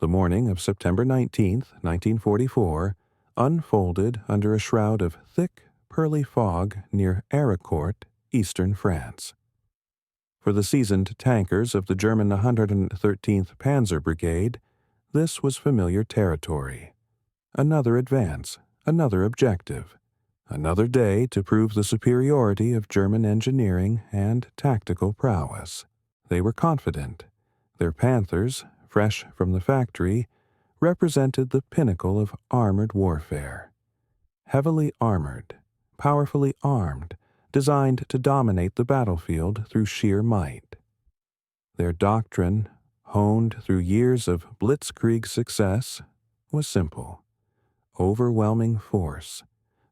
The morning of September 19, 1944, unfolded under a shroud of thick, pearly fog near Héricourt, eastern France. For the seasoned tankers of the German 113th Panzer Brigade, this was familiar territory. Another advance, another objective, another day to prove the superiority of German engineering and tactical prowess. They were confident. Their Panthers, fresh from the factory, represented the pinnacle of armored warfare. Heavily armored, powerfully armed, designed to dominate the battlefield through sheer might. Their doctrine, honed through years of blitzkrieg success, was simple: overwhelming force,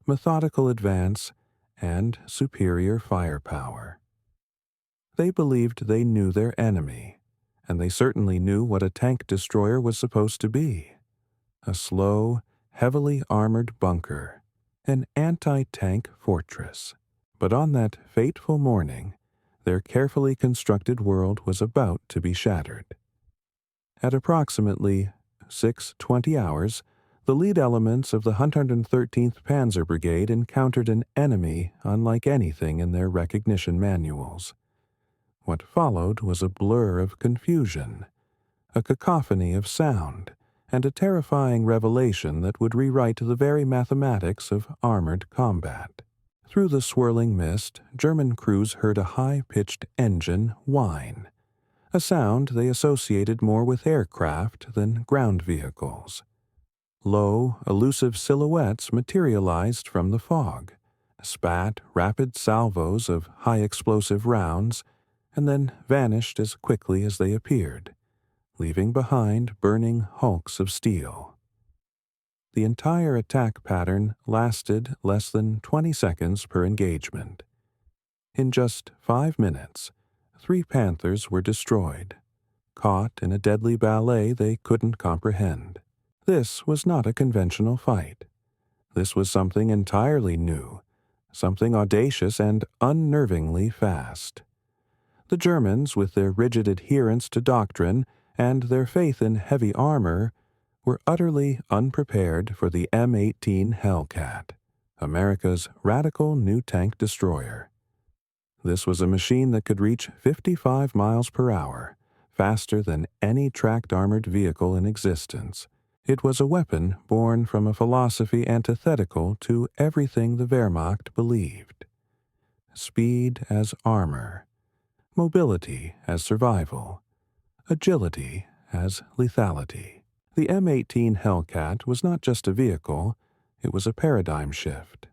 methodical advance, and superior firepower. They believed they knew their enemy, and they certainly knew what a tank destroyer was supposed to be: a slow, heavily armored bunker, an anti-tank fortress. But on that fateful morning, their carefully constructed world was about to be shattered. At approximately 6:20 hours, the lead elements of the 113th Panzer Brigade encountered an enemy unlike anything in their recognition manuals. What followed was a blur of confusion, a cacophony of sound, and a terrifying revelation that would rewrite the very mathematics of armored combat. Through the swirling mist, German crews heard a high-pitched engine whine, a sound they associated more with aircraft than ground vehicles. Low, elusive silhouettes materialized from the fog, spat rapid salvos of high-explosive rounds, and then vanished as quickly as they appeared, leaving behind burning hulks of steel. The entire attack pattern lasted less than 20 seconds per engagement. In just 5 minutes, 3 Panthers were destroyed, caught in a deadly ballet they couldn't comprehend. This was not a conventional fight. This was something entirely new, something audacious and unnervingly fast. The Germans, with their rigid adherence to doctrine and their faith in heavy armor, were utterly unprepared for the M18 Hellcat, America's radical new tank destroyer. This was a machine that could reach 55 miles per hour, faster than any tracked armored vehicle in existence. It was a weapon born from a philosophy antithetical to everything the Wehrmacht believed: speed as armor, mobility as survival, agility as lethality. The M18 Hellcat was not just a vehicle, it was a paradigm shift.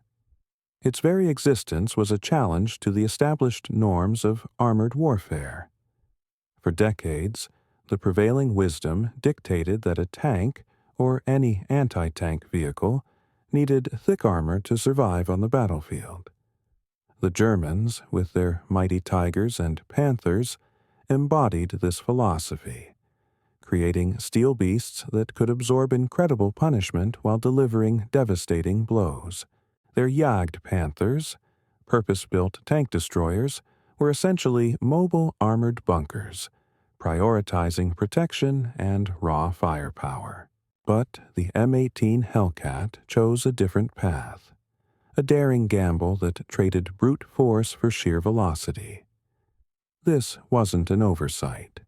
Its very existence was a challenge to the established norms of armored warfare. For decades, the prevailing wisdom dictated that a tank, or any anti-tank vehicle, needed thick armor to survive on the battlefield. The Germans, with their mighty Tigers and Panthers, embodied this philosophy, creating steel beasts that could absorb incredible punishment while delivering devastating blows. Their Jagd Panthers, purpose-built tank destroyers, were essentially mobile armored bunkers, prioritizing protection and raw firepower. But the M18 Hellcat chose a different path, a daring gamble that traded brute force for sheer velocity. This wasn't an oversight.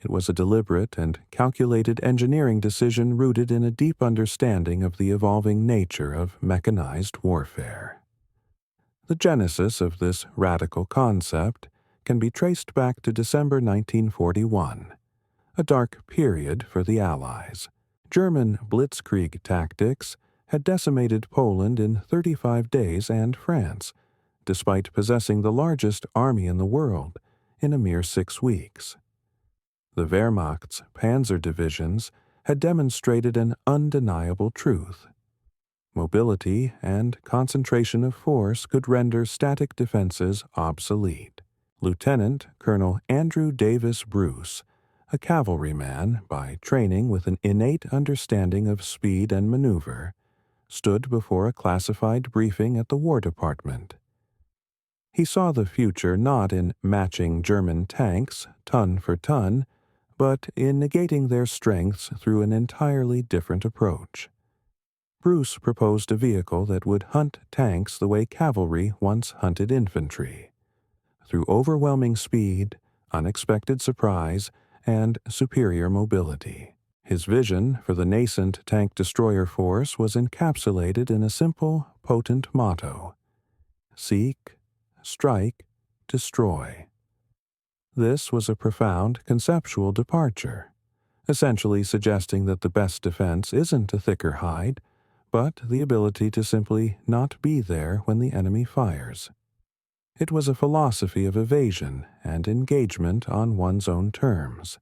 It was a deliberate and calculated engineering decision rooted in a deep understanding of the evolving nature of mechanized warfare. The genesis of this radical concept can be traced back to December 1941, a dark period for the Allies. German blitzkrieg tactics had decimated Poland in 35 days and France, despite possessing the largest army in the world, in a mere 6 weeks. The Wehrmacht's panzer divisions had demonstrated an undeniable truth. Mobility and concentration of force could render static defenses obsolete. Lieutenant Colonel Andrew Davis Bruce, a cavalryman by training with an innate understanding of speed and maneuver, stood before a classified briefing at the War Department. He saw the future not in matching German tanks ton for ton, but in negating their strengths through an entirely different approach. Bruce proposed a vehicle that would hunt tanks the way cavalry once hunted infantry, through overwhelming speed, unexpected surprise, and superior mobility. His vision for the nascent tank-destroyer force was encapsulated in a simple, potent motto: seek, strike, destroy. This was a profound conceptual departure, essentially suggesting that the best defense isn't a thicker hide, but the ability to simply not be there when the enemy fires. It was a philosophy of evasion and engagement on one's own terms,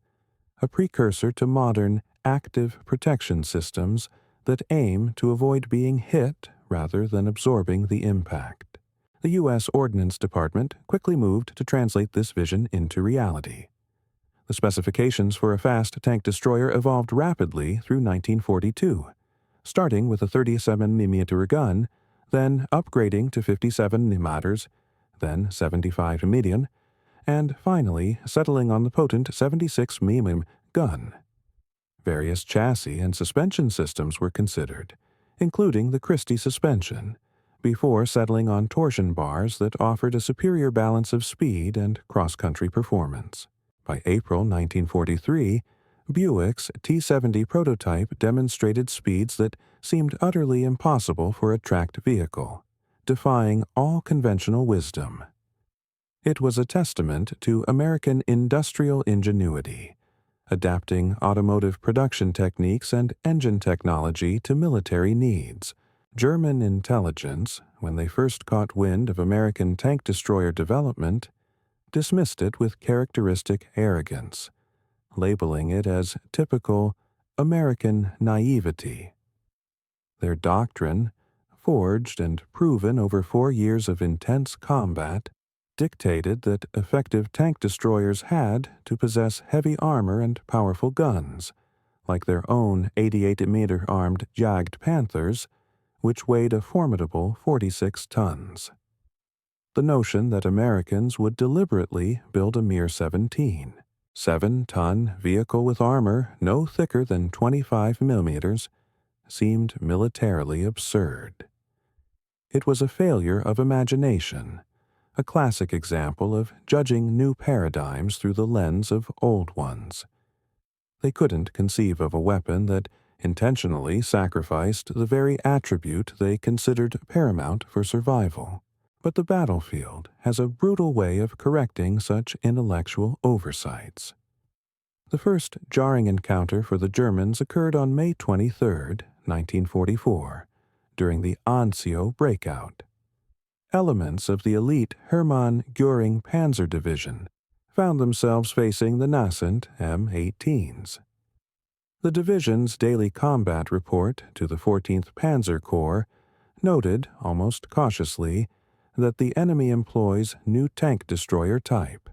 a precursor to modern active protection systems that aim to avoid being hit rather than absorbing the impact. The U.S. Ordnance Department quickly moved to translate this vision into reality. The specifications for a fast tank destroyer evolved rapidly through 1942, starting with a 37mm gun, then upgrading to 57 mm, then 75 medium, and finally settling on the potent 76mm gun. Various chassis and suspension systems were considered, including the Christie suspension, before settling on torsion bars that offered a superior balance of speed and cross-country performance. By April 1943, Buick's T-70 prototype demonstrated speeds that seemed utterly impossible for a tracked vehicle, defying all conventional wisdom. It was a testament to American industrial ingenuity, adapting automotive production techniques and engine technology to military needs. German intelligence, when they first caught wind of American tank destroyer development, dismissed it with characteristic arrogance, labeling it as typical American naivety. Their doctrine, forged and proven over 4 years of intense combat, dictated that effective tank destroyers had to possess heavy armor and powerful guns, like their own 88mm armed Jagd Panthers, which weighed a formidable 46 tons. The notion that Americans would deliberately build a mere 7-ton vehicle with armor no thicker than 25mm seemed militarily absurd. It was a failure of imagination, a classic example of judging new paradigms through the lens of old ones. They couldn't conceive of a weapon that intentionally sacrificed the very attribute they considered paramount for survival. But the battlefield has a brutal way of correcting such intellectual oversights. The first jarring encounter for the Germans occurred on May 23, 1944, during the Anzio breakout. Elements of the elite Hermann Göring Panzer Division found themselves facing the nascent M18s. The division's daily combat report to the 14th Panzer Corps noted, almost cautiously, that the enemy employs new tank destroyer type.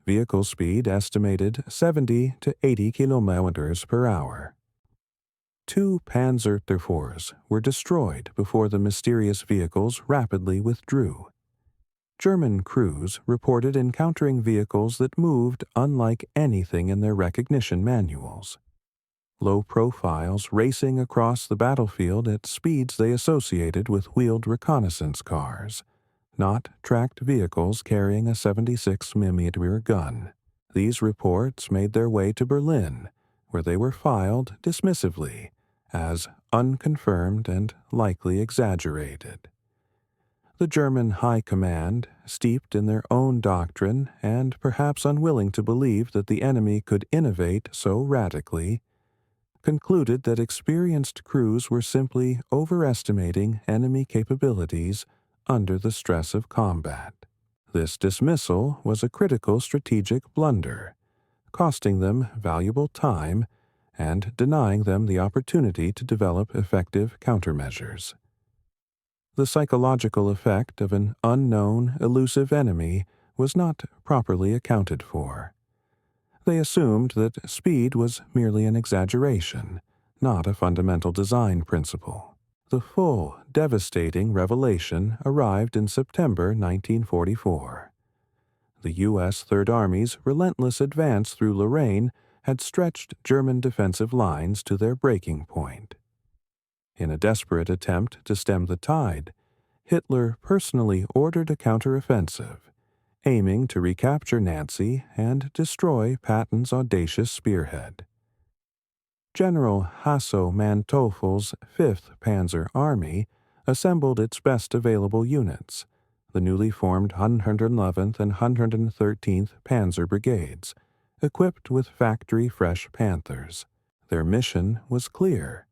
Vehicle speed estimated 70 to 80 kilometers per hour. 2 Panzer IVs were destroyed before the mysterious vehicles rapidly withdrew. German crews reported encountering vehicles that moved unlike anything in their recognition manuals. Low profiles racing across the battlefield at speeds they associated with wheeled reconnaissance cars, not tracked vehicles carrying a 76mm gun. These reports made their way to Berlin, where they were filed dismissively as unconfirmed and likely exaggerated. The German High Command, steeped in their own doctrine and perhaps unwilling to believe that the enemy could innovate so radically, concluded that experienced crews were simply overestimating enemy capabilities under the stress of combat. This dismissal was a critical strategic blunder, costing them valuable time and denying them the opportunity to develop effective countermeasures. The psychological effect of an unknown, elusive enemy was not properly accounted for. They assumed that speed was merely an exaggeration, not a fundamental design principle. The full, devastating revelation arrived in September 1944. The U.S. Third Army's relentless advance through Lorraine had stretched German defensive lines to their breaking point. In a desperate attempt to stem the tide, Hitler personally ordered a counteroffensive, aiming to recapture Nancy and destroy Patton's audacious spearhead. General Hasso-Manteufel's 5th Panzer Army assembled its best available units, the newly formed 111th and 113th Panzer Brigades, equipped with factory-fresh Panthers. Their mission was clear: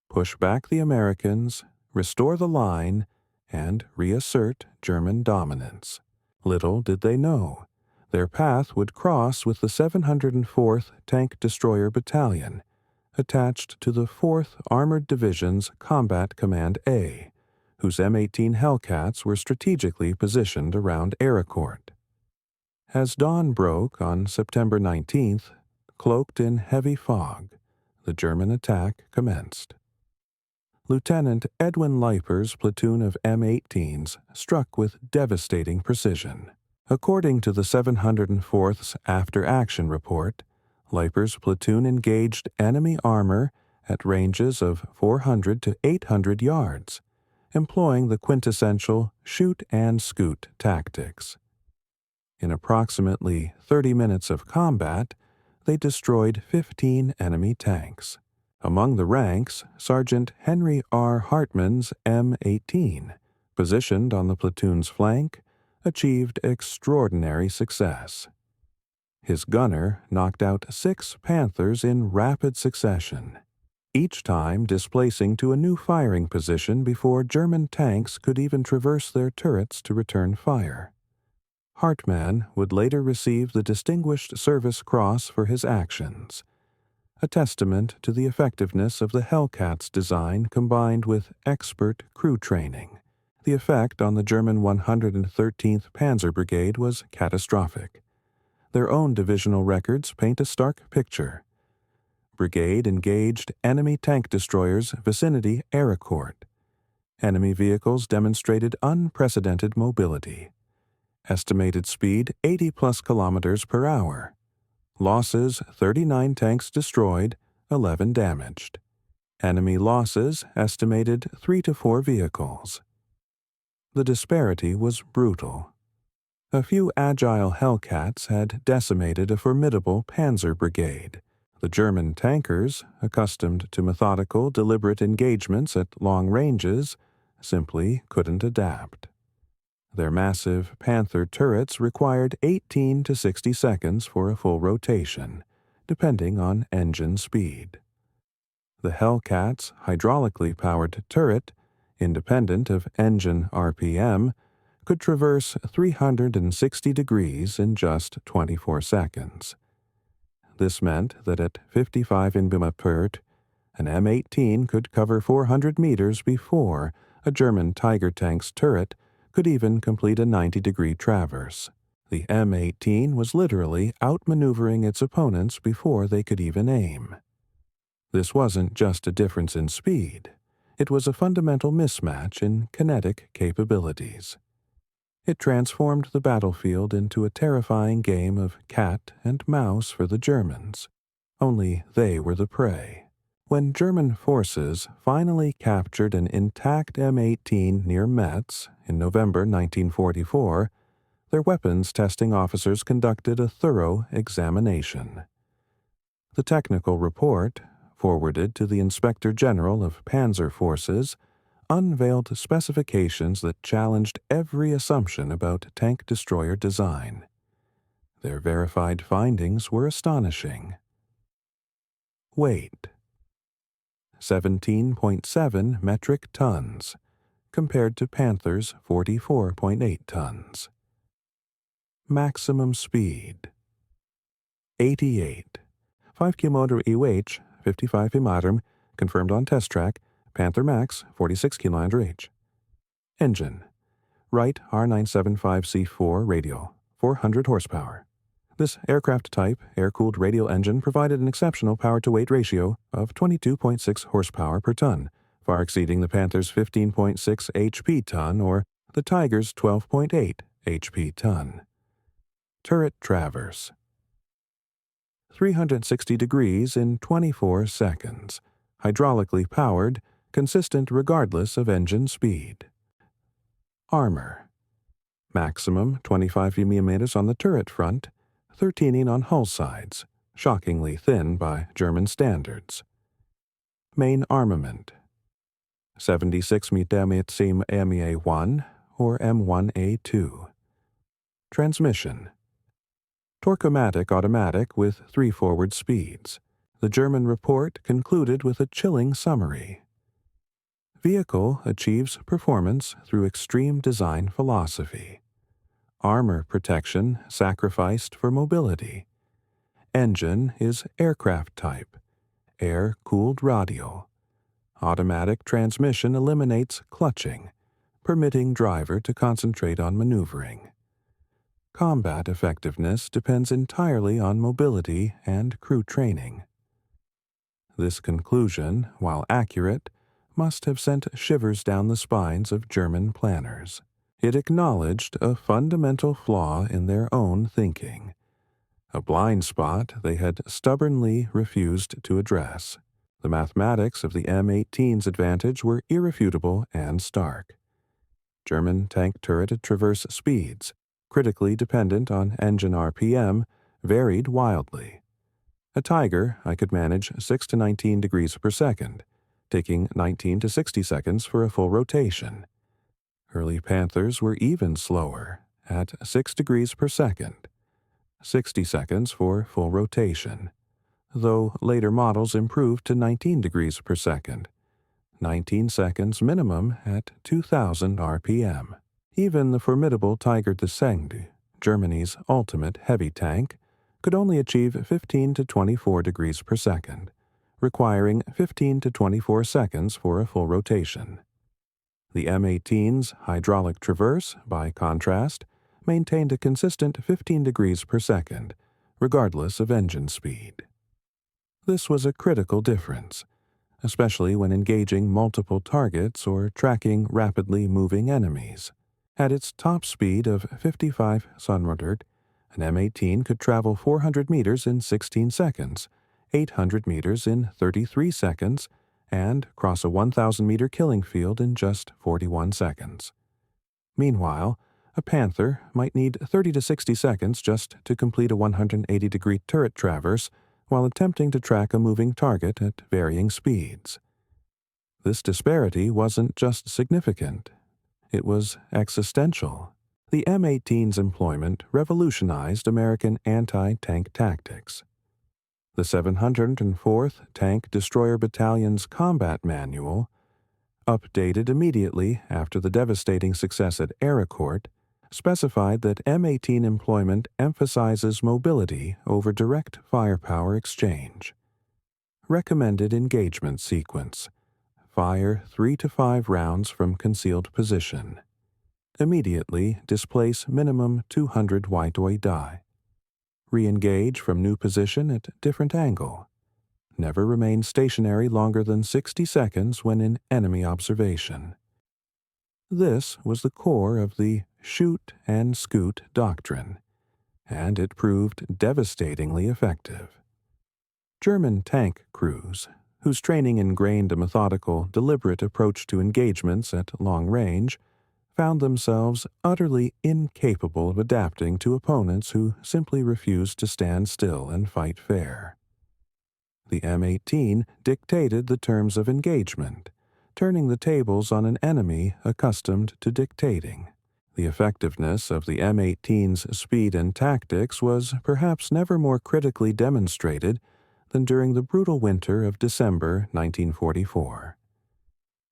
push back the Americans, restore the line, and reassert German dominance. Little did they know, their path would cross with the 704th Tank Destroyer Battalion, attached to the 4th Armored Division's Combat Command A, whose M18 Hellcats were strategically positioned around Ericourt. As dawn broke on September 19th, cloaked in heavy fog, the German attack commenced. Lieutenant Edwin Leiper's platoon of M18s struck with devastating precision. According to the 704th's after-action report, Leiper's platoon engaged enemy armor at ranges of 400 to 800 yards, employing the quintessential shoot-and-scoot tactics. In approximately 30 minutes of combat, they destroyed 15 enemy tanks. Among the ranks, Sergeant Henry R. Hartmann's M18, positioned on the platoon's flank, achieved extraordinary success. His gunner knocked out 6 Panthers in rapid succession, each time displacing to a new firing position before German tanks could even traverse their turrets to return fire. Hartmann would later receive the Distinguished Service Cross for his actions, a testament to the effectiveness of the Hellcat's design combined with expert crew training. The effect on the German 113th Panzer Brigade was catastrophic. Their own divisional records paint a stark picture. Brigade engaged enemy tank destroyers vicinity Ericourt. Enemy vehicles demonstrated unprecedented mobility. Estimated speed 80+ kilometers per hour. Losses 39 tanks destroyed, 11 damaged. Enemy losses estimated 3 to 4 vehicles. The disparity was brutal. A few agile Hellcats had decimated a formidable Panzer Brigade. The German tankers, accustomed to methodical, deliberate engagements at long ranges, simply couldn't adapt. Their massive Panther turrets required 18 to 60 seconds for a full rotation, depending on engine speed. The Hellcat's hydraulically powered turret, independent of engine RPM, could traverse 360 degrees in just 24 seconds. This meant that at 55 nbm/pert, an M18 could cover 400 meters before a German Tiger tank's turret could even complete a 90-degree traverse. The M18 was literally outmaneuvering its opponents before they could even aim. This wasn't just a difference in speed. It was a fundamental mismatch in kinetic capabilities. It transformed the battlefield into a terrifying game of cat and mouse for the Germans. Only they were the prey. When German forces finally captured an intact M18 near Metz in November 1944, their weapons testing officers conducted a thorough examination. The technical report, forwarded to the Inspector General of Panzer Forces, unveiled specifications that challenged every assumption about tank destroyer design. Their verified findings were astonishing. Weight: 17.7 metric tons, compared to Panther's 44.8 tons. Maximum speed: 88. 5 km EH, 55 km, confirmed on test track. Panther Max, 46 km/h. Engine: Wright R975C4 radial, 400 horsepower. This aircraft type, air-cooled radial engine provided an exceptional power-to-weight ratio of 22.6 horsepower per ton, far exceeding the Panther's 15.6 HP ton or the Tiger's 12.8 HP ton. Turret traverse: 360 degrees in 24 seconds, hydraulically powered, consistent regardless of engine speed. Armor. Maximum 25 mm on the turret front, 13 on hull sides, shockingly thin by German standards. Main armament. 76 mm ME1 or M1A2. Transmission. Torque-o-matic automatic with 3 forward speeds. The German report concluded with a chilling summary. Vehicle achieves performance through extreme design philosophy. Armor protection sacrificed for mobility. Engine is aircraft type, air-cooled radial. Automatic transmission eliminates clutching, permitting driver to concentrate on maneuvering. Combat effectiveness depends entirely on mobility and crew training. This conclusion, while accurate, must have sent shivers down the spines of German planners. It acknowledged a fundamental flaw in their own thinking, a blind spot they had stubbornly refused to address. The mathematics of the M18's advantage were irrefutable and stark. German tank turret traverse speeds, critically dependent on engine RPM, varied wildly. A Tiger I could manage 6 to 19 degrees per second, taking 19 to 60 seconds for a full rotation. Early Panthers were even slower, at 6 degrees per second, 60 seconds for full rotation, though later models improved to 19 degrees per second, 19 seconds minimum at 2,000 RPM. Even the formidable Tiger Decimated, Germany's ultimate heavy tank, could only achieve 15 to 24 degrees per second, requiring 15 to 24 seconds for a full rotation. The M18's hydraulic traverse, by contrast, maintained a consistent 15 degrees per second, regardless of engine speed. This was a critical difference, especially when engaging multiple targets or tracking rapidly moving enemies. At its top speed of 55 sunrotord, an M18 could travel 400 meters in 16 seconds, 800 meters in 33 seconds, and cross a 1,000-meter killing field in just 41 seconds. Meanwhile, a Panther might need 30 to 60 seconds just to complete a 180-degree turret traverse while attempting to track a moving target at varying speeds. This disparity wasn't just significant, it was existential. The M18's employment revolutionized American anti-tank tactics. The 704th Tank Destroyer Battalion's Combat Manual, updated immediately after the devastating success at Ericourt, specified that M18 employment emphasizes mobility over direct firepower exchange. Recommended engagement sequence: fire 3 to 5 rounds from concealed position. Immediately displace minimum 200 white oi die. Re-engage from new position at different angle. Never remain stationary longer than 60 seconds when in enemy observation. This was the core of the shoot and scoot doctrine, and it proved devastatingly effective. German tank crews, whose training ingrained a methodical, deliberate approach to engagements at long range, found themselves utterly incapable of adapting to opponents who simply refused to stand still and fight fair. The M18 dictated the terms of engagement, turning the tables on an enemy accustomed to dictating. The effectiveness of the M18's speed and tactics was perhaps never more critically demonstrated than during the brutal winter of December 1944.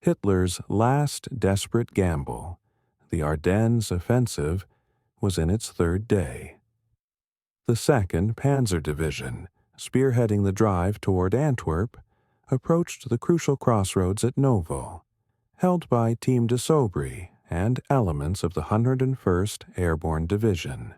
Hitler's last desperate gamble, the Ardennes offensive, was in its third day. The 2nd Panzer Division, spearheading the drive toward Antwerp, approached the crucial crossroads at Novo, held by Team de Sobry and elements of the 101st Airborne Division.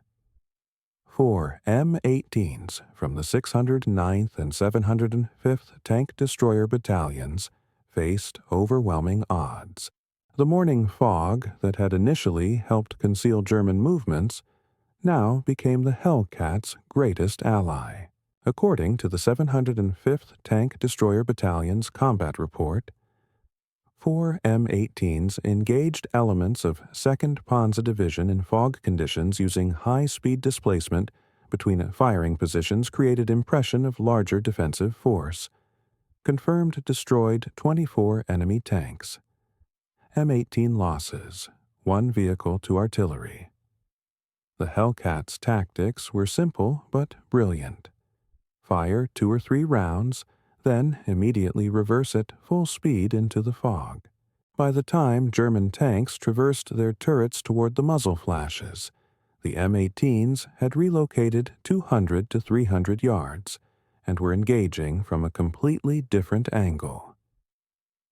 4 M18s from the 609th and 705th Tank Destroyer Battalions faced overwhelming odds. The morning fog that had initially helped conceal German movements now became the Hellcat's greatest ally. According to the 705th Tank Destroyer Battalion's combat report, 4 M18s engaged elements of 2nd Panzer Division in fog conditions using high-speed displacement between firing positions created impression of larger defensive force. Confirmed destroyed 24 enemy tanks. M18 losses, 1 vehicle to artillery. The Hellcat's tactics were simple but brilliant. Fire 2 or 3 rounds, then immediately reverse at full speed into the fog. By the time German tanks traversed their turrets toward the muzzle flashes, the M18s had relocated 200 to 300 yards and were engaging from a completely different angle.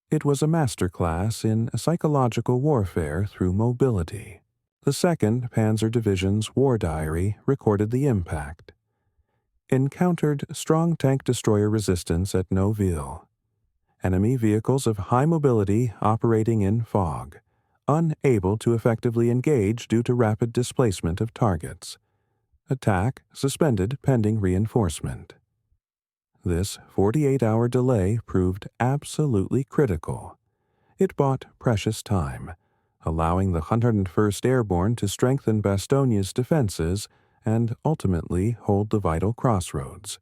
It was a masterclass in psychological warfare through mobility. The 2nd Panzer Division's War Diary recorded the impact. Encountered strong tank destroyer resistance at Noville. Enemy vehicles of high mobility operating in fog, unable to effectively engage due to rapid displacement of targets. Attack suspended pending reinforcement. This 48-hour delay proved absolutely critical. It bought precious time, allowing the 101st Airborne to strengthen Bastonia's defenses and ultimately hold the vital crossroads,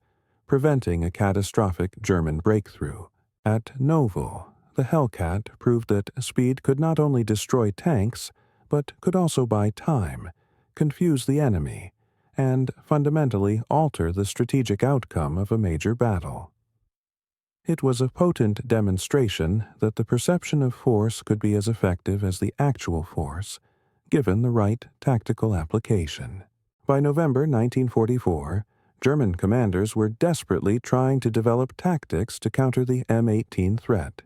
preventing a catastrophic German breakthrough. At Noville, the Hellcat proved that speed could not only destroy tanks, but could also buy time, confuse the enemy, and fundamentally alter the strategic outcome of a major battle. It was a potent demonstration that the perception of force could be as effective as the actual force, given the right tactical application. By November 1944, German commanders were desperately trying to develop tactics to counter the M18 threat.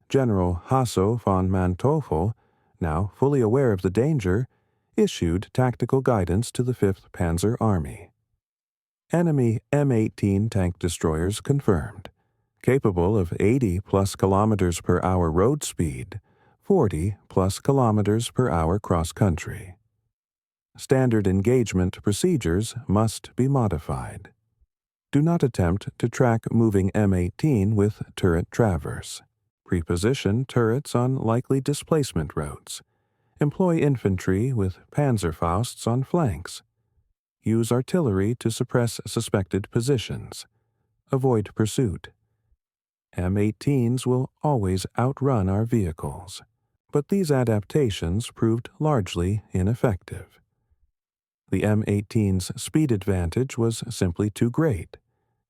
General Hasso von Manteuffel, now fully aware of the danger, issued tactical guidance to the 5th Panzer Army. Enemy M18 tank destroyers confirmed, capable of 80+ kilometers per hour road speed, 40+ kilometers per hour cross-country. Standard engagement procedures must be modified. Do not attempt to track moving M18 with turret traverse. Preposition turrets on likely displacement routes. Employ infantry with Panzerfausts on flanks. Use artillery to suppress suspected positions. Avoid pursuit. M18s will always outrun our vehicles, but these adaptations proved largely ineffective. The M18's speed advantage was simply too great,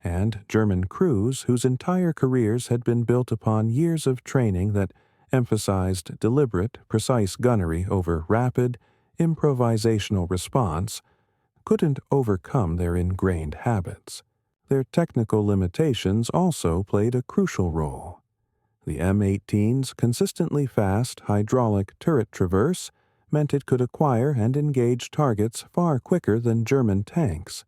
and German crews whose entire careers had been built upon years of training that emphasized deliberate, precise gunnery over rapid, improvisational response couldn't overcome their ingrained habits. Their technical limitations also played a crucial role. The M18's consistently fast hydraulic turret traverse meant it could acquire and engage targets far quicker than German tanks,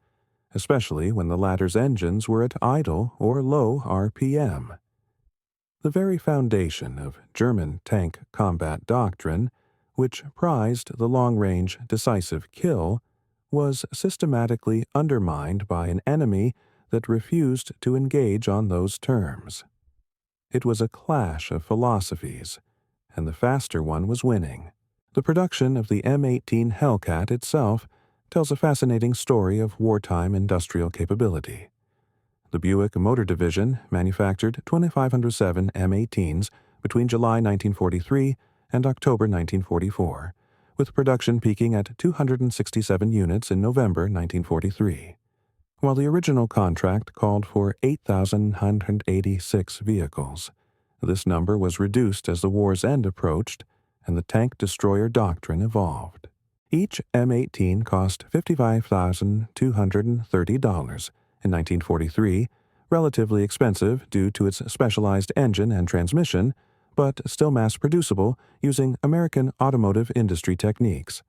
especially when the latter's engines were at idle or low RPM. The very foundation of German tank combat doctrine, which prized the long-range decisive kill, was systematically undermined by an enemy that refused to engage on those terms. It was a clash of philosophies, and the faster one was winning. The production of the M18 Hellcat itself tells a fascinating story of wartime industrial capability. The Buick Motor Division manufactured 2,507 M18s between July 1943 and October 1944, with production peaking at 267 units in November 1943. While the original contract called for 8,986 vehicles, this number was reduced as the war's end approached and the tank destroyer doctrine evolved. Each M18 cost $55,230 in 1943, relatively expensive due to its specialized engine and transmission, but still mass-producible using American automotive industry techniques.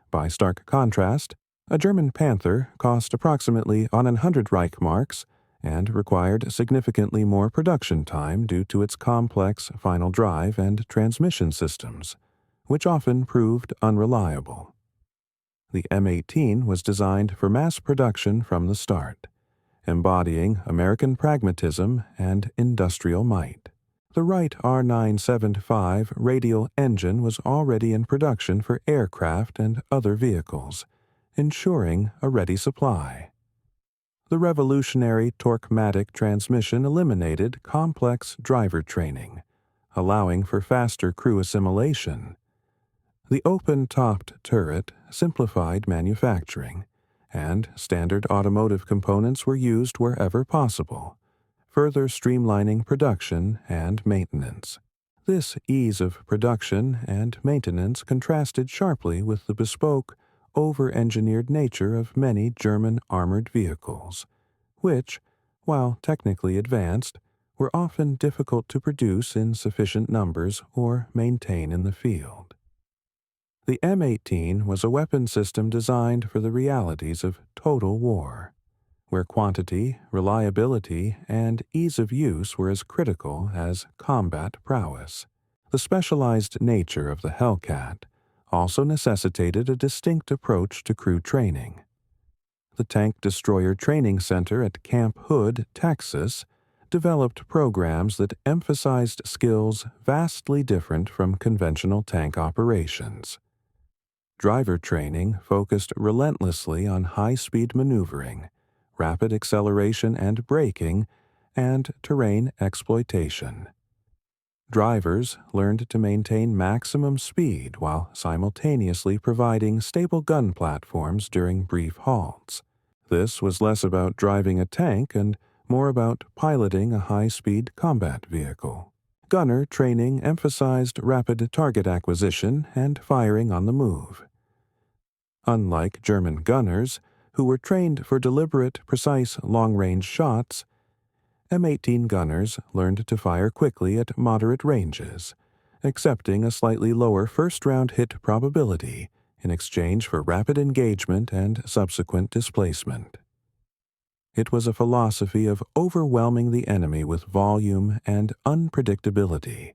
By stark contrast, a German Panther cost approximately 100 Reichsmarks and required significantly more production time due to its complex final drive and transmission systems, which often proved unreliable. The M18 was designed for mass production from the start, embodying American pragmatism and industrial might. The Wright R975 radial engine was already in production for aircraft and other vehicles, ensuring a ready supply. The revolutionary torque-matic transmission eliminated complex driver training, allowing for faster crew assimilation. The open-topped turret simplified manufacturing, and standard automotive components were used wherever possible, further streamlining production and maintenance. This ease of production and maintenance contrasted sharply with the bespoke, over-engineered nature of many German armored vehicles, which, while technically advanced, were often difficult to produce in sufficient numbers or maintain in the field. The M18 was a weapon system designed for the realities of total war, where quantity, reliability, and ease of use were as critical as combat prowess. The specialized nature of the Hellcat also necessitated a distinct approach to crew training. The Tank Destroyer Training Center at Camp Hood, Texas, developed programs that emphasized skills vastly different from conventional tank operations. Driver training focused relentlessly on high-speed maneuvering, rapid acceleration and braking, and terrain exploitation. Drivers learned to maintain maximum speed while simultaneously providing stable gun platforms during brief halts. This was less about driving a tank and more about piloting a high-speed combat vehicle. Gunner training emphasized rapid target acquisition and firing on the move. Unlike German gunners, who were trained for deliberate, precise long-range shots, M18 gunners learned to fire quickly at moderate ranges, accepting a slightly lower first-round hit probability in exchange for rapid engagement and subsequent displacement. It was a philosophy of overwhelming the enemy with volume and unpredictability,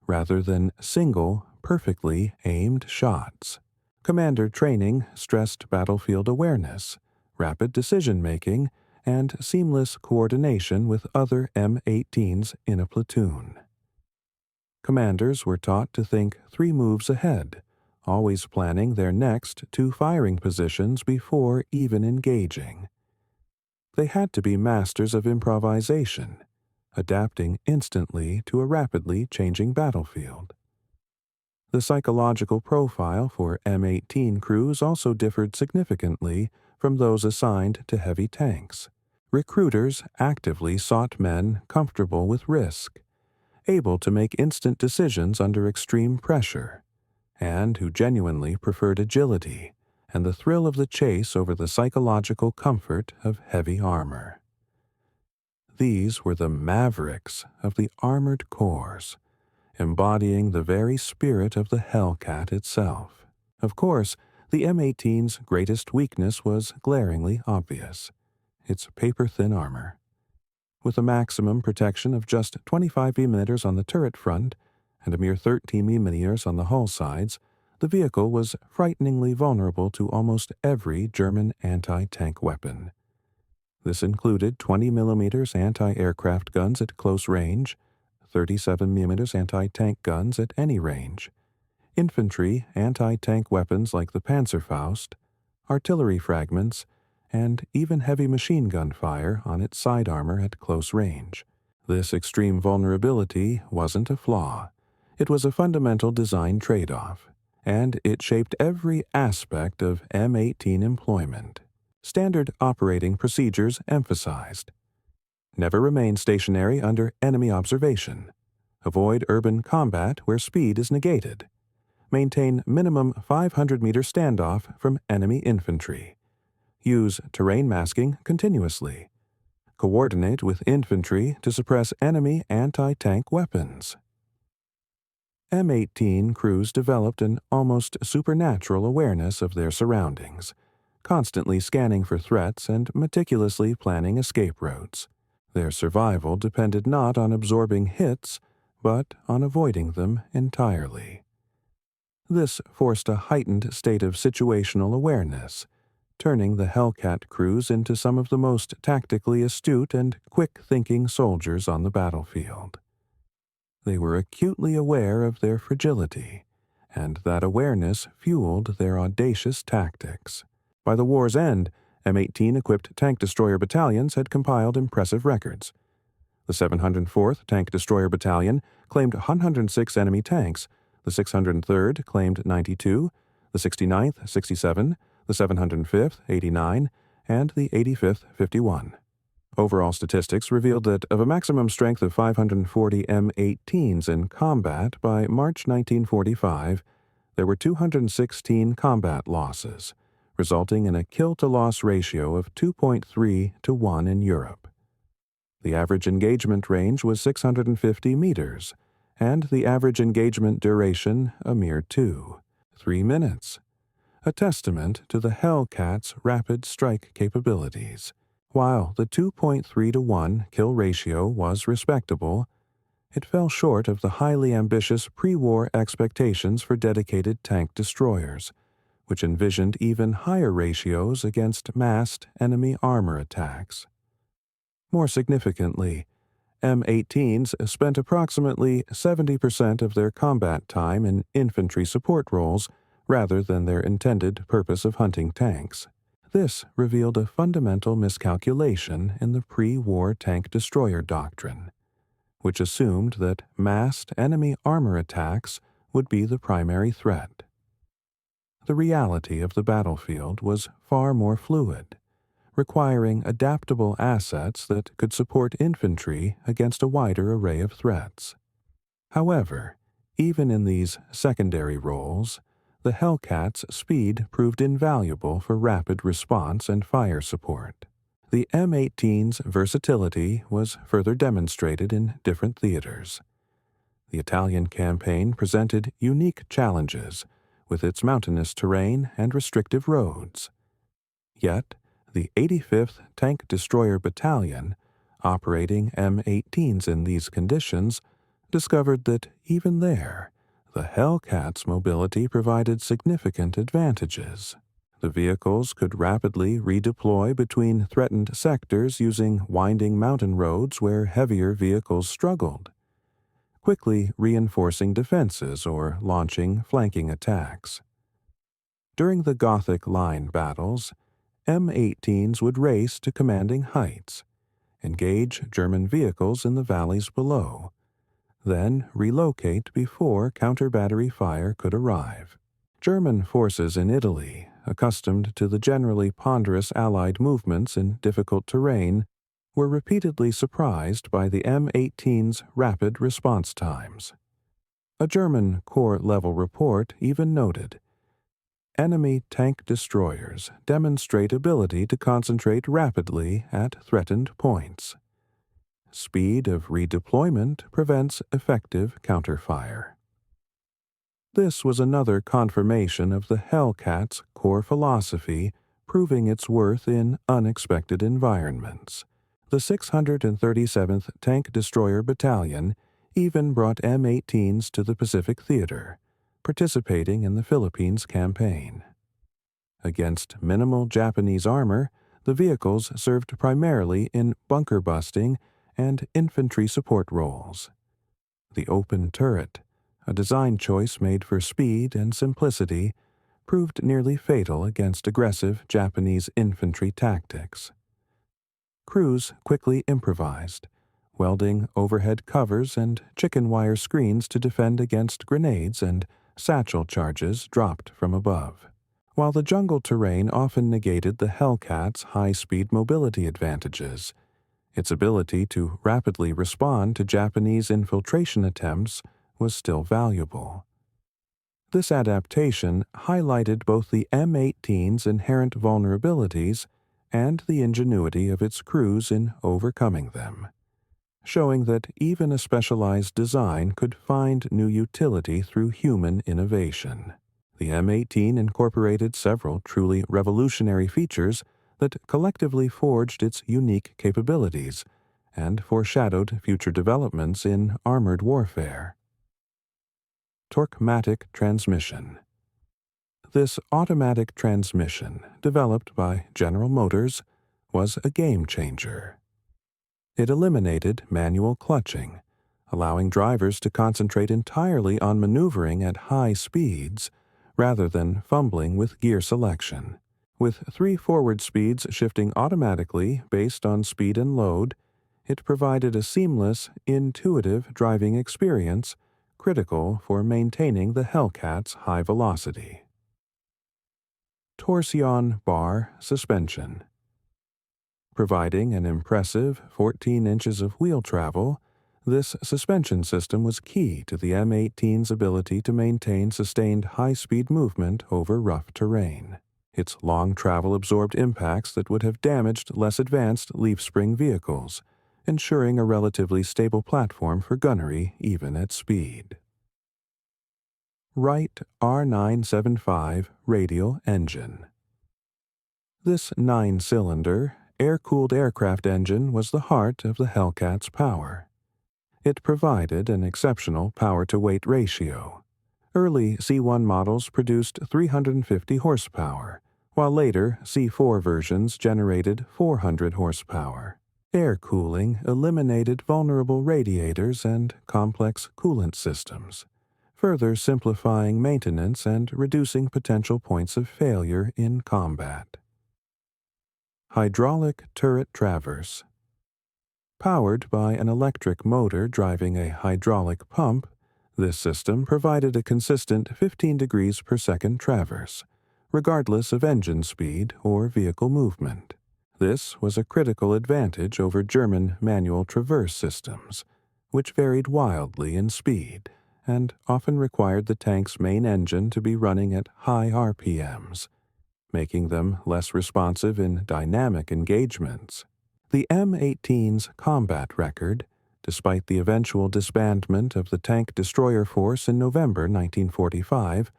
rather than single, perfectly aimed shots. Commander training stressed battlefield awareness, rapid decision-making, and seamless coordination with other M18s in a platoon. Commanders were taught to think 3 moves ahead, always planning their next 2 firing positions before even engaging. They had to be masters of improvisation, adapting instantly to a rapidly changing battlefield. The psychological profile for M18 crews also differed significantly from those assigned to heavy tanks. Recruiters actively sought men comfortable with risk, able to make instant decisions under extreme pressure, and who genuinely preferred agility and the thrill of the chase over the psychological comfort of heavy armor. These were the mavericks of the armored corps, embodying the very spirit of the Hellcat itself. Of course, the M18's greatest weakness was glaringly obvious: its paper-thin armor. With a maximum protection of just 25 mm on the turret front and a mere 13 mm on the hull sides, the vehicle was frighteningly vulnerable to almost every German anti-tank weapon. This included 20 mm anti-aircraft guns at close range, 37 mm anti-tank guns at any range, infantry anti-tank weapons like the Panzerfaust, artillery fragments, and even heavy machine gun fire on its side armor at close range. This extreme vulnerability wasn't a flaw. It was a fundamental design trade-off, and it shaped every aspect of M18 employment. Standard operating procedures emphasized: never remain stationary under enemy observation. Avoid urban combat where speed is negated. Maintain minimum 500-meter standoff from enemy infantry. Use terrain masking continuously. Coordinate with infantry to suppress enemy anti-tank weapons. M18 crews developed an almost supernatural awareness of their surroundings, constantly scanning for threats and meticulously planning escape routes. Their survival depended not on absorbing hits, but on avoiding them entirely. This forced a heightened state of situational awareness, turning the Hellcat crews into some of the most tactically astute and quick-thinking soldiers on the battlefield. They were acutely aware of their fragility, and that awareness fueled their audacious tactics. By the war's end, M18-equipped tank destroyer battalions had compiled impressive records. The 704th Tank Destroyer Battalion claimed 106 enemy tanks, the 603rd claimed 92, the 69th 67, the 705th 89, and the 85th 51. Overall statistics revealed that of a maximum strength of 540 M18s in combat by March 1945, there were 216 combat losses, resulting in a kill-to-loss ratio of 2.3 to 1 in Europe. The average engagement range was 650 meters, and the average engagement duration a mere 3 minutes, a testament to the Hellcat's rapid strike capabilities. While the 2.3 to 1 kill ratio was respectable, it fell short of the highly ambitious pre-war expectations for dedicated tank destroyers, which envisioned even higher ratios against massed enemy armor attacks. More significantly, M18s spent approximately 70% of their combat time in infantry support roles rather than their intended purpose of hunting tanks. This revealed a fundamental miscalculation in the pre-war tank destroyer doctrine, which assumed that massed enemy armor attacks would be the primary threat. The reality of the battlefield was far more fluid, requiring adaptable assets that could support infantry against a wider array of threats. However, even in these secondary roles, the Hellcat's speed proved invaluable for rapid response and fire support. The M18's versatility was further demonstrated in different theaters. The Italian campaign presented unique challenges with its mountainous terrain and restrictive roads. Yet, the 85th Tank Destroyer Battalion, operating M18s in these conditions, discovered that even there, the Hellcat's mobility provided significant advantages. The vehicles could rapidly redeploy between threatened sectors using winding mountain roads where heavier vehicles struggled, quickly reinforcing defenses or launching flanking attacks. During the Gothic Line battles, M18s would race to commanding heights, engage German vehicles in the valleys below, then relocate before counter-battery fire could arrive. German forces in Italy, accustomed to the generally ponderous Allied movements in difficult terrain, were repeatedly surprised by the M18's rapid response times. A German corps-level report even noted, "Enemy tank destroyers demonstrate ability to concentrate rapidly at threatened points. Speed of redeployment prevents effective counterfire." This was another confirmation of the Hellcat's core philosophy, proving its worth in unexpected environments. The 637th Tank Destroyer Battalion even brought M18s to the Pacific Theater, participating in the Philippines campaign. Against minimal Japanese armor, the vehicles served primarily in bunker busting and infantry support roles. The open turret, a design choice made for speed and simplicity, proved nearly fatal against aggressive Japanese infantry tactics. Crews quickly improvised, welding overhead covers and chicken wire screens to defend against grenades and satchel charges dropped from above. While the jungle terrain often negated the Hellcat's high-speed mobility advantages, its ability to rapidly respond to Japanese infiltration attempts was still valuable. This adaptation highlighted both the M18's inherent vulnerabilities and the ingenuity of its crews in overcoming them, showing that even a specialized design could find new utility through human innovation. The M18 incorporated several truly revolutionary features that collectively forged its unique capabilities and foreshadowed future developments in armored warfare. Torquematic transmission. This automatic transmission, developed by General Motors, was a game changer. It eliminated manual clutching, allowing drivers to concentrate entirely on maneuvering at high speeds rather than fumbling with gear selection. With 3 forward speeds shifting automatically based on speed and load, it provided a seamless, intuitive driving experience critical for maintaining the Hellcat's high velocity. Torsion bar suspension. Providing an impressive 14 inches of wheel travel, this suspension system was key to the M18's ability to maintain sustained high-speed movement over rough terrain. Its long travel absorbed impacts that would have damaged less advanced leaf-spring vehicles, ensuring a relatively stable platform for gunnery even at speed. Wright R975 radial engine. This 9-cylinder, air-cooled aircraft engine was the heart of the Hellcat's power. It provided an exceptional power-to-weight ratio. Early C1 models produced 350 horsepower, while later C4 versions generated 400 horsepower. Air cooling eliminated vulnerable radiators and complex coolant systems, further simplifying maintenance and reducing potential points of failure in combat. Hydraulic turret traverse. Powered by an electric motor driving a hydraulic pump, this system provided a consistent 15 degrees per second traverse, regardless of engine speed or vehicle movement. This was a critical advantage over German manual traverse systems, which varied wildly in speed and often required the tank's main engine to be running at high RPMs, making them less responsive in dynamic engagements. The M18's combat record, despite the eventual disbandment of the tank destroyer force in November 1945,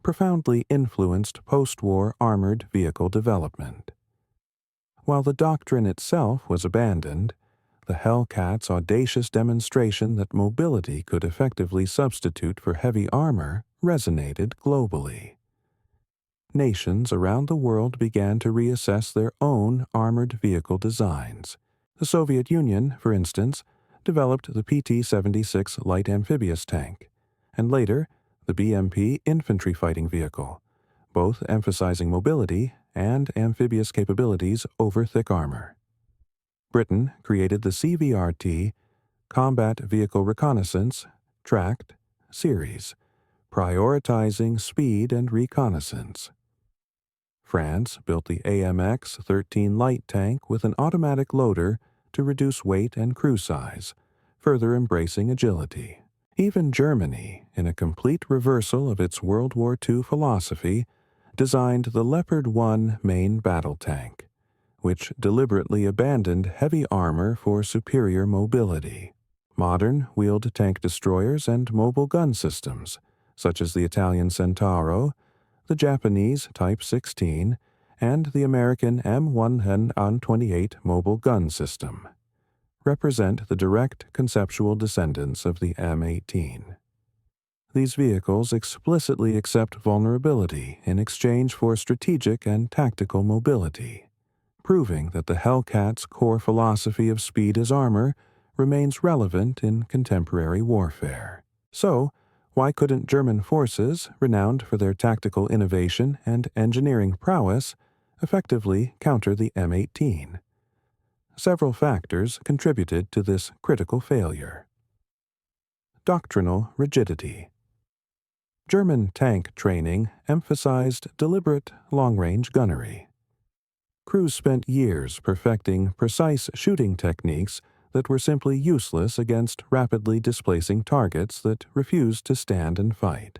profoundly influenced post-war armored vehicle development. While the doctrine itself was abandoned, the Hellcat's audacious demonstration that mobility could effectively substitute for heavy armor resonated globally. Nations around the world began to reassess their own armored vehicle designs. The Soviet Union, for instance, developed the PT-76 light amphibious tank, and later the BMP infantry fighting vehicle, both emphasizing mobility and amphibious capabilities over thick armor. Britain created the CVRT, Combat Vehicle Reconnaissance, Tracked, series, prioritizing speed and reconnaissance. France built the AMX-13 light tank with an automatic loader to reduce weight and crew size, further embracing agility. Even Germany, in a complete reversal of its World War II philosophy, designed the Leopard 1 main battle tank, which deliberately abandoned heavy armor for superior mobility. Modern wheeled tank destroyers and mobile gun systems, such as the Italian Centauro, the Japanese Type 16, and the American M128 mobile gun system, represent the direct conceptual descendants of the M18. These vehicles explicitly accept vulnerability in exchange for strategic and tactical mobility, proving that the Hellcat's core philosophy of speed as armor remains relevant in contemporary warfare. So, why couldn't German forces, renowned for their tactical innovation and engineering prowess, effectively counter the M18? Several factors contributed to this critical failure. Doctrinal rigidity. German tank training emphasized deliberate long-range gunnery. Crews spent years perfecting precise shooting techniques that were simply useless against rapidly displacing targets that refused to stand and fight.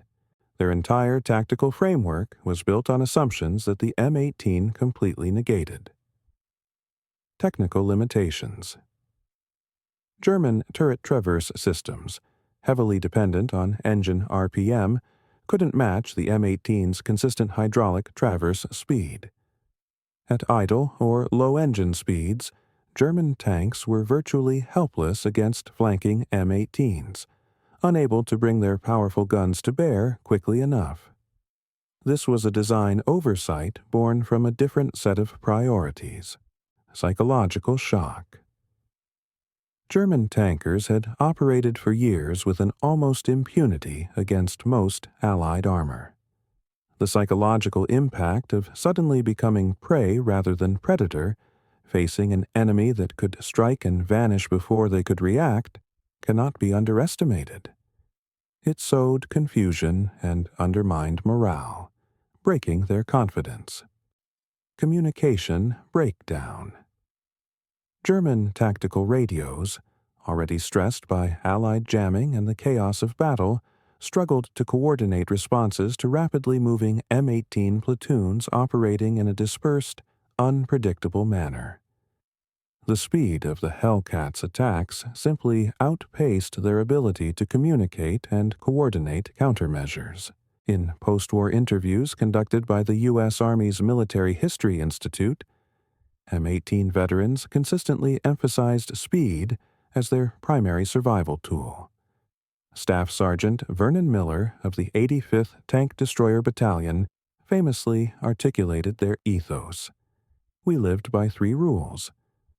Their entire tactical framework was built on assumptions that the M18 completely negated. Technical limitations. German turret traverse systems, heavily dependent on engine RPM, couldn't match the M18's consistent hydraulic traverse speed. At idle or low engine speeds, German tanks were virtually helpless against flanking M18s, unable to bring their powerful guns to bear quickly enough. This was a design oversight born from a different set of priorities: psychological shock. German tankers had operated for years with an almost impunity against most Allied armor. The psychological impact of suddenly becoming prey rather than predator, facing an enemy that could strike and vanish before they could react, cannot be underestimated. It sowed confusion and undermined morale, breaking their confidence. Communication breakdown. German tactical radios, already stressed by Allied jamming and the chaos of battle, struggled to coordinate responses to rapidly moving M18 platoons operating in a dispersed, unpredictable manner. The speed of the Hellcats' attacks simply outpaced their ability to communicate and coordinate countermeasures. In post-war interviews conducted by the U.S. Army's Military History Institute, M18 veterans consistently emphasized speed as their primary survival tool. Staff Sergeant Vernon Miller of the 85th Tank Destroyer Battalion famously articulated their ethos. We lived by 3 rules: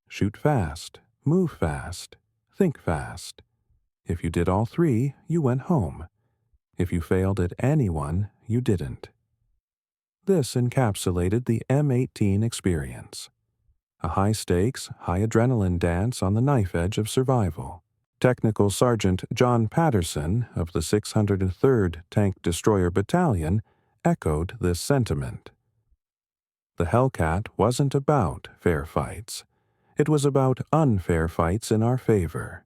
shoot fast, move fast, think fast. If you did all 3, you went home. If you failed at any one, you didn't. This encapsulated the M18 experience: a high-stakes, high-adrenaline dance on the knife edge of survival. Technical Sergeant John Patterson of the 603rd Tank Destroyer Battalion echoed this sentiment. The Hellcat wasn't about fair fights. It was about unfair fights in our favor.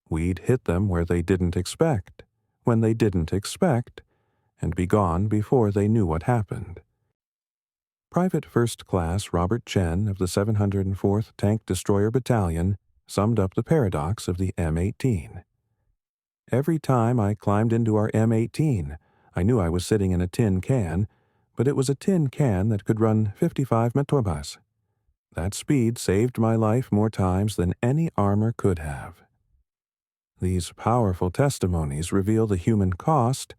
We'd hit them where they didn't expect, when they didn't expect, and be gone before they knew what happened. Private First Class Robert Chen of the 704th Tank Destroyer Battalion summed up the paradox of the M18. Every time I climbed into our M18, I knew I was sitting in a tin can, but it was a tin can that could run 55 metobas. That speed saved my life more times than any armor could have. These powerful testimonies reveal the human cost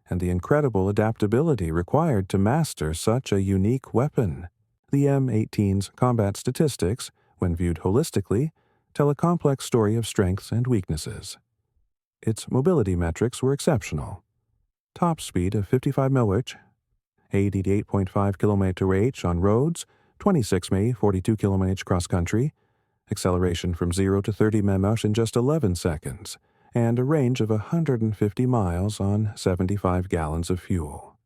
and the incredible adaptability required to master such a unique weapon. The M18's combat statistics, when viewed holistically, tell a complex story of strengths and weaknesses. Its mobility metrics were exceptional. Top speed of 55 mph, 80 to 8.5 km/h on roads, 26 mph, 42 km/h cross-country, acceleration from 0 to 30 mph in just 11 seconds, and a range of 150 miles on 75 gallons of fuel.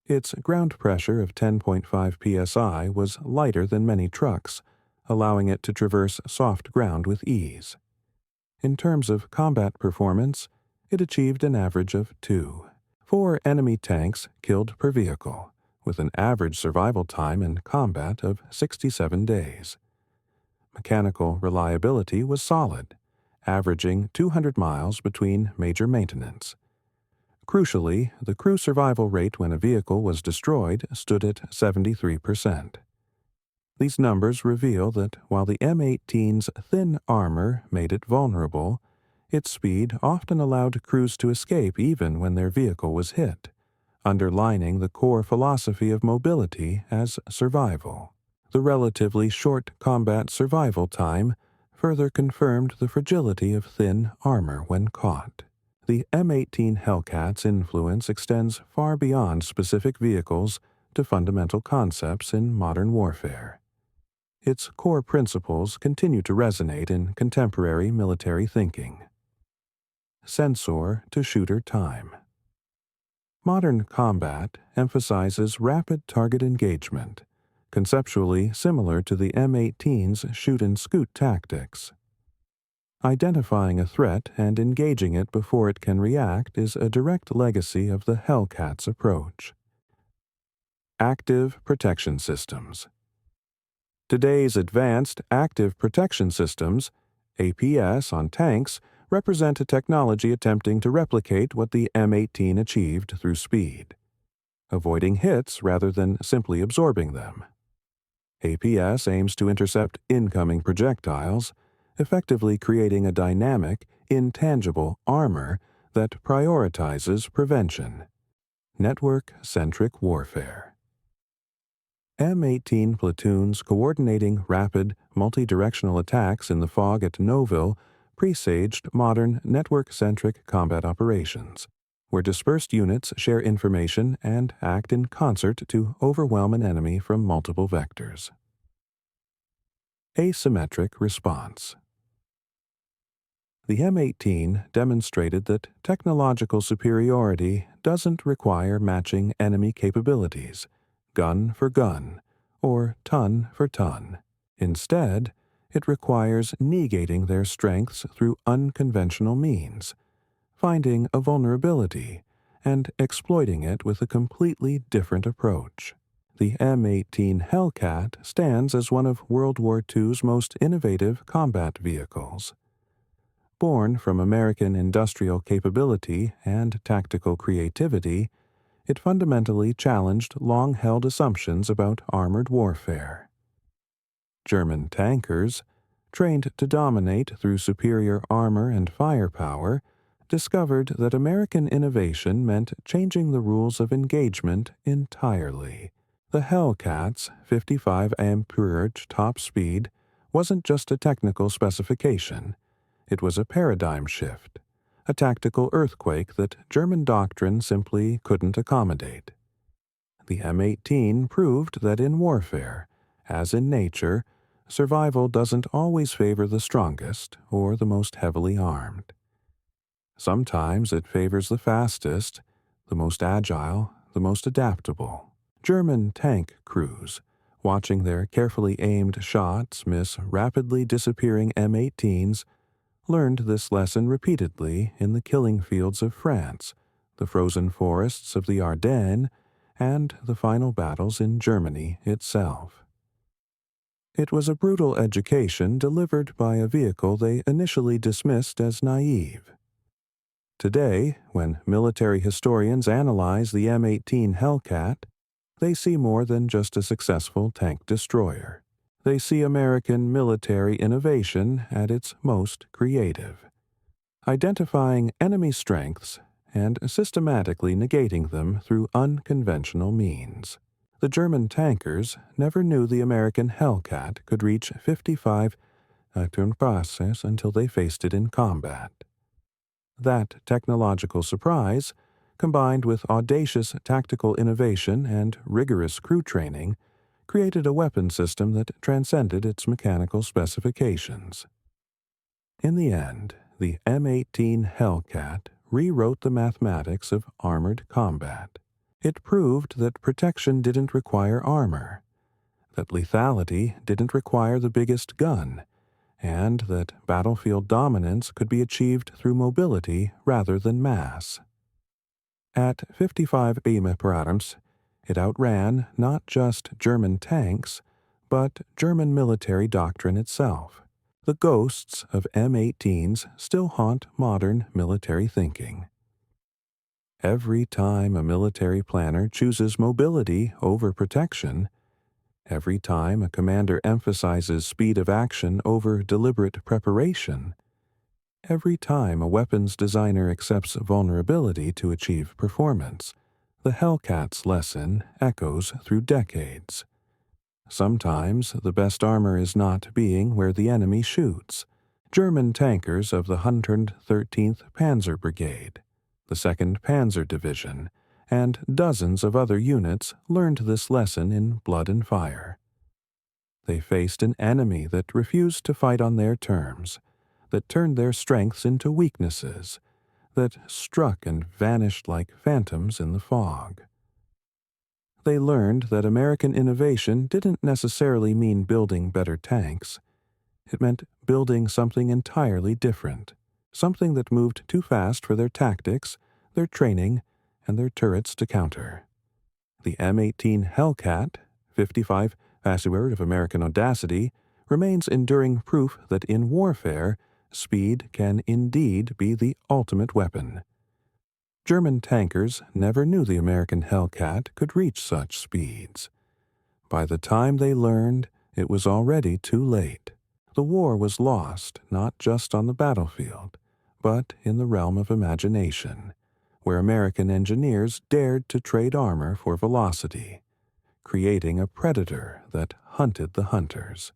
Its ground pressure of 10.5 psi was lighter than many trucks, allowing it to traverse soft ground with ease. In terms of combat performance, it achieved an average of 4 enemy tanks killed per vehicle, with an average survival time in combat of 67 days. Mechanical reliability was solid, averaging 200 miles between major maintenance. Crucially, the crew survival rate when a vehicle was destroyed stood at 73%. These numbers reveal that while the M18's thin armor made it vulnerable, its speed often allowed crews to escape even when their vehicle was hit, underlining the core philosophy of mobility as survival. The relatively short combat survival time further confirmed the fragility of thin armor when caught. The M18 Hellcat's influence extends far beyond specific vehicles to fundamental concepts in modern warfare. Its core principles continue to resonate in contemporary military thinking. Sensor to shooter time. Modern combat emphasizes rapid target engagement, conceptually similar to the M18's shoot-and-scoot tactics. Identifying a threat and engaging it before it can react is a direct legacy of the Hellcat's approach. Active protection systems. Today's advanced active protection systems, APS on tanks, represent a technology attempting to replicate what the M18 achieved through speed, avoiding hits rather than simply absorbing them. APS aims to intercept incoming projectiles, effectively creating a dynamic, intangible armor that prioritizes prevention. network-centric warfare. M18 platoons coordinating rapid, multi-directional attacks in the fog at Nouville presaged modern network-centric combat operations, where dispersed units share information and act in concert to overwhelm an enemy from multiple vectors. Asymmetric response. The M18 demonstrated that technological superiority doesn't require matching enemy capabilities, gun for gun, or ton for ton. Instead, it requires negating their strengths through unconventional means, finding a vulnerability, and exploiting it with a completely different approach. The M18 Hellcat stands as one of World War II's most innovative combat vehicles. Born from American industrial capability and tactical creativity, it fundamentally challenged long-held assumptions about armored warfare. German tankers, trained to dominate through superior armor and firepower, discovered that American innovation meant changing the rules of engagement entirely. The Hellcat's 55 amperage top speed wasn't just a technical specification. It was a paradigm shift, a tactical earthquake that German doctrine simply couldn't accommodate. The M18 proved that in warfare, as in nature, survival doesn't always favor the strongest or the most heavily armed. Sometimes it favors the fastest, the most agile, the most adaptable. German tank crews, watching their carefully aimed shots miss rapidly disappearing M18s, learned this lesson repeatedly in the killing fields of France, the frozen forests of the Ardennes, and the final battles in Germany itself. It was a brutal education delivered by a vehicle they initially dismissed as naive. Today, when military historians analyze the M18 Hellcat, they see more than just a successful tank destroyer. They see American military innovation at its most creative, identifying enemy strengths and systematically negating them through unconventional means. The German tankers never knew the American Hellcat could reach 55 tournes until they faced it in combat. That technological surprise, combined with audacious tactical innovation and rigorous crew training, created a weapon system that transcended its mechanical specifications. In the end, the M18 Hellcat rewrote the mathematics of armored combat. It proved that protection didn't require armor, that lethality didn't require the biggest gun, and that battlefield dominance could be achieved through mobility rather than mass. At 55 km/h, it outran not just German tanks, but German military doctrine itself. The ghosts of M18s still haunt modern military thinking. Every time a military planner chooses mobility over protection, every time a commander emphasizes speed of action over deliberate preparation, every time a weapons designer accepts vulnerability to achieve performance, the Hellcat's lesson echoes through decades. Sometimes the best armor is not being where the enemy shoots. German tankers of the 113th Panzer Brigade, the 2nd Panzer Division, and dozens of other units learned this lesson in blood and fire. They faced an enemy that refused to fight on their terms, that turned their strengths into weaknesses, that struck and vanished like phantoms in the fog. They learned that American innovation didn't necessarily mean building better tanks. It meant building something entirely different, something that moved too fast for their tactics, their training, and their turrets to counter. The M18 Hellcat, 55 password of American audacity, remains enduring proof that in warfare, speed can indeed be the ultimate weapon. German tankers never knew the American Hellcat could reach such speeds. By the time they learned, it was already too late. The war was lost not just on the battlefield, but in the realm of imagination, where American engineers dared to trade armor for velocity, creating a predator that hunted the hunters.